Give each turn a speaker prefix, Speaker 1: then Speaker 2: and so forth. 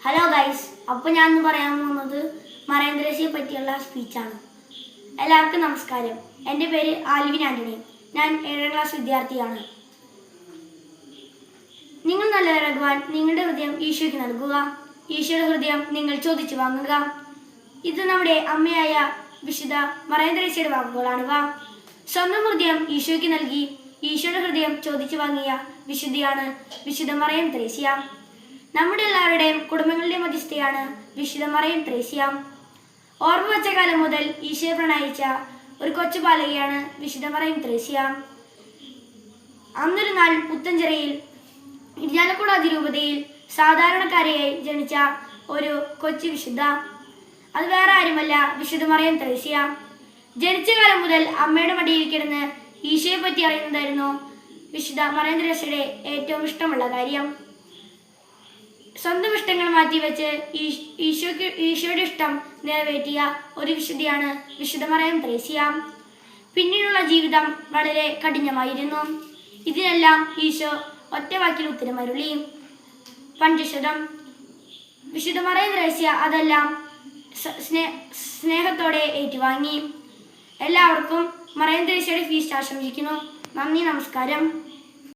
Speaker 1: Hello guys, അപ്പോൾ ഞാൻ ഇന്ന് പറയാൻ പോകുന്നത് മറിയം ത്രേസ്യയെ പറ്റിയുള്ള സ്പീച്ചാണ്. എല്ലാവർക്കും നമസ്കാരം. എൻ്റെ പേര് ആൽവിൻ ആൻ്റണി. ഞാൻ 7ാം ക്ലാസ് വിദ്യാർത്ഥിയാണ്. നിങ്ങൾ നല്ലവരാകുവാൻ നിങ്ങളുടെ ഹൃദയം ഈശോയ്ക്ക് നൽകുക. ഈശോയുടെ ഹൃദയം നിങ്ങൾ ചോദിച്ചു വാങ്ങുക. ഇത് നമ്മുടെ അമ്മയായ വിശുദ്ധ മറിയം ത്രേസ്യയുടെ വാക്കുകളാണിവ. സ്വന്തം ഹൃദയം ഈശോയ്ക്ക് നൽകി ഈശോയുടെ ഹൃദയം ചോദിച്ചു വാങ്ങിയ വിശുദ്ധിയാണ് വിശുദ്ധ മറിയം ത്രേസ്യ. നമ്മുടെ എല്ലാവരുടെയും കുടുംബങ്ങളുടെയും മധ്യസ്ഥയാണ് വിശുദ്ധ മറിയം ത്രേസ്യ. ഓർമ്മ വച്ച കാലം മുതൽ ഈശോയെ പ്രണയിച്ച ഒരു കൊച്ചു ബാലകയാണ് വിശുദ്ധ മറിയം ത്രേസ്യ. അന്നൊരു നാൾ പുത്തഞ്ചിറയിൽ ഇരിഞ്ഞാലക്കുട അതിരൂപതയിൽ സാധാരണക്കാരിയായി ജനിച്ച ഒരു കൊച്ചു വിശുദ്ധ. അത് വേറെ ആരുമല്ല, വിശുദ്ധ മറിയം ത്രേസ്യ. ജനിച്ച കാലം മുതൽ അമ്മയുടെ മടിയിൽ കിടന്ന് ഈശോയെ പറ്റി അറിയുന്നതായിരുന്നു വിശുദ്ധ മറിയം ത്രേസ്യയുടെ ഏറ്റവും ഇഷ്ടമുള്ള കാര്യം. സ്വന്തം ഇഷ്ടങ്ങൾ മാറ്റിവെച്ച് ഈശോയുടെ ഇഷ്ടം നിറവേറ്റിയ ഒരു വിശുദ്ധിയാണ് വിശുദ്ധ മറിയം ത്രേസ്യ. പിന്നീടുള്ള ജീവിതം വളരെ കഠിനമായിരുന്നു. ഇതിനെല്ലാം ഈശോ ഒറ്റ വാക്കിൽ ഉത്തരമരുളി, പഞ്ചശതം. വിശുദ്ധ മറിയം ത്രേസ്യ അതെല്ലാം സ്നേഹത്തോടെ ഏറ്റുവാങ്ങി. എല്ലാവർക്കും മറിയം ത്രേസ്യയുടെ ഫീസ്റ്റ് ആശംസിക്കുന്നു. നന്ദി, നമസ്കാരം.